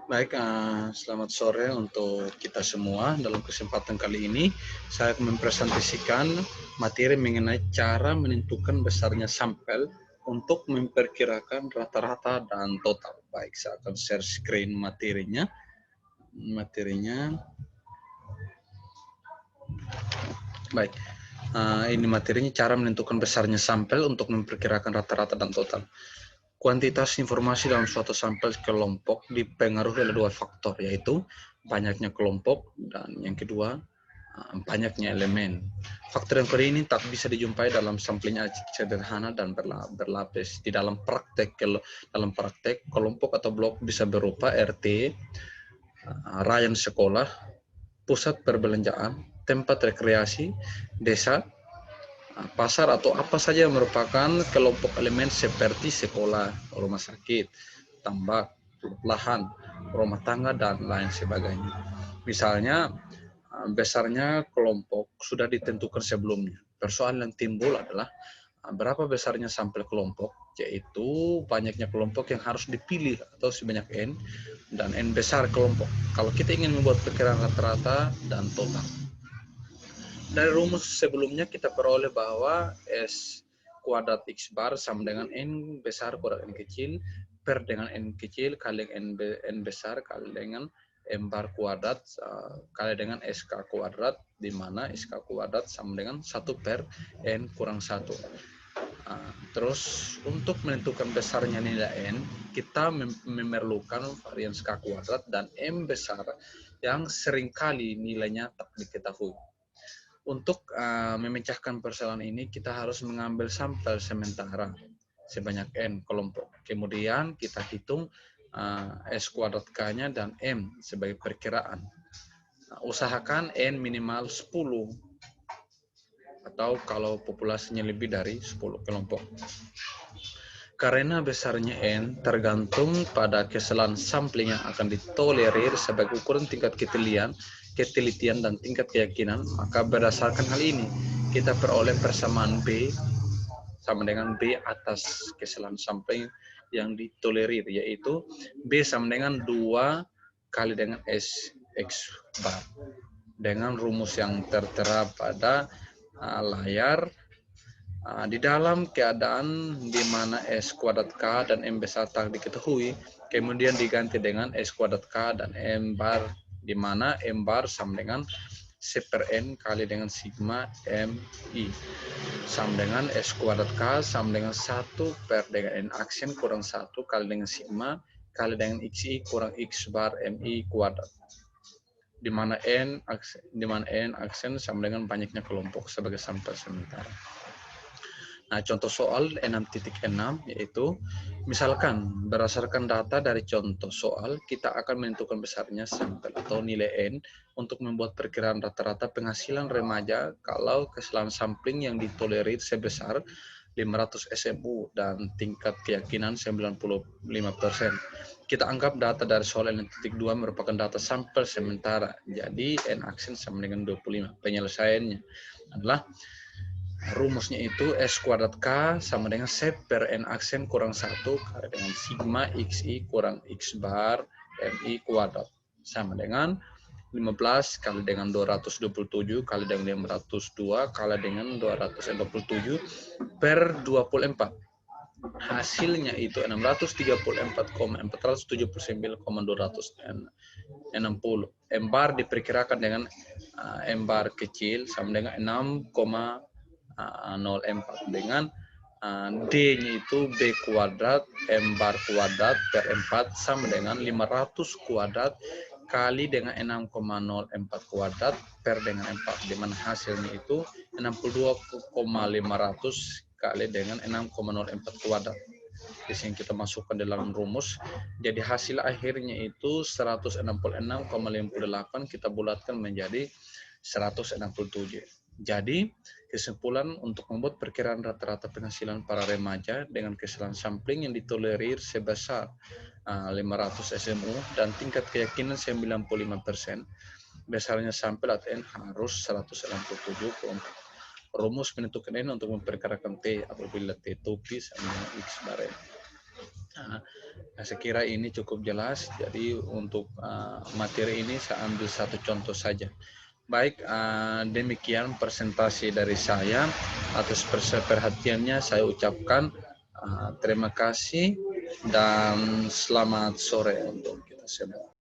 Baik, selamat sore untuk kita semua. Dalam kesempatan kali ini, saya akan mempresentasikan materi mengenai cara menentukan besarnya sampel untuk memperkirakan rata-rata dan total. Baik, saya akan share screen materinya. Baik, ini materinya cara menentukan besarnya sampel untuk memperkirakan rata-rata dan total. Kuantitas informasi dalam suatu sampel kelompok dipengaruhi oleh dua faktor, yaitu banyaknya kelompok dan yang kedua banyaknya elemen. Faktor yang kedua ini tak bisa dijumpai dalam sampling sederhana dan berlapis. Di dalam praktek kelompok atau blok bisa berupa RT, rayon sekolah, pusat perbelanjaan, tempat rekreasi, desa, pasar atau apa saja yang merupakan kelompok elemen seperti sekolah, rumah sakit, tambak, lahan, rumah tangga, dan lain sebagainya. Misalnya, besarnya kelompok sudah ditentukan sebelumnya. Persoalan yang timbul adalah berapa besarnya sampel kelompok, yaitu banyaknya kelompok yang harus dipilih atau sebanyak N, dan N besar kelompok. Kalau kita ingin membuat perkiraan rata-rata dan total. Dari rumus sebelumnya kita peroleh bahwa S kuadrat X bar sama dengan N besar kuadrat N kecil per dengan N kecil kali N besar kali dengan M bar kuadrat kali dengan SK kuadrat, di mana SK kuadrat sama dengan 1 per N kurang 1. Terus untuk menentukan besarnya nilai N, kita memerlukan varian SK kuadrat dan M besar yang seringkali nilainya tak diketahui. Untuk memecahkan persoalan ini, kita harus mengambil sampel sementara sebanyak N kelompok. Kemudian kita hitung S kuadrat K-nya dan M sebagai perkiraan. Usahakan N minimal 10 atau kalau populasinya lebih dari 10 kelompok. Karena besarnya N tergantung pada kesalahan sampling yang akan ditolerir sebagai ukuran tingkat ketelitian dan tingkat keyakinan, maka berdasarkan hal ini kita peroleh persamaan B sama dengan B atas kesalahan sampling yang ditolerir, yaitu B sama dengan 2 kali dengan S X bar. Dengan rumus yang tertera pada layar, di dalam keadaan di mana S kuadrat K dan M besar tak diketahui, kemudian diganti dengan S kuadrat K dan M bar, di mana M bar sama dengan C per N kali dengan sigma MI, sama dengan S kuadrat K sama dengan 1 per dengan N aksen kurang 1 kali dengan sigma kali dengan XI kurang X bar MI kuadrat, di mana N aksen sama dengan banyaknya kelompok sebagai sampel sementara. Nah, contoh soal 6.6 yaitu, misalkan berdasarkan data dari contoh soal, kita akan menentukan besarnya sampel atau nilai N untuk membuat perkiraan rata-rata penghasilan remaja kalau kesalahan sampling yang ditolerir sebesar 500 SMU dan tingkat keyakinan 95%. Kita anggap data dari soal 6.2 merupakan data sampel sementara, jadi N aksen sama dengan 25. Penyelesaiannya adalah rumusnya itu S kuadrat K sama dengan C per N aksen kurang 1 kali dengan sigma XI kurang X bar MI kuadrat sama dengan 15 kali dengan 227 kali dengan 502 kali dengan 247 per 24. Hasilnya itu 634,479,260. M bar diperkirakan dengan M bar kecil sama dengan 6,04 dengan D-nya itu B kuadrat M bar kuadrat per 4 sama dengan 500 kuadrat kali dengan 6,04 kuadrat per dengan 4, di mana hasilnya itu 62,500 kali dengan 6,04 kuadrat. Di sini kita masukkan dalam rumus, jadi hasil akhirnya itu 166,58 kita bulatkan menjadi 167. Jadi kesimpulan untuk membuat perkiraan rata-rata penghasilan para remaja dengan kesalahan sampling yang ditolerir sebesar 500 SMU dan tingkat keyakinan 95%, besarnya sampel atau N harus 167,4. Rumus menentukan N untuk memperkirakan T apabila T itu P sama X bar N. Saya kira ini cukup jelas. Jadi untuk materi ini saya ambil satu contoh saja. Baik, demikian presentasi dari saya. Atas perhatiannya saya ucapkan terima kasih dan selamat sore untuk kita semua.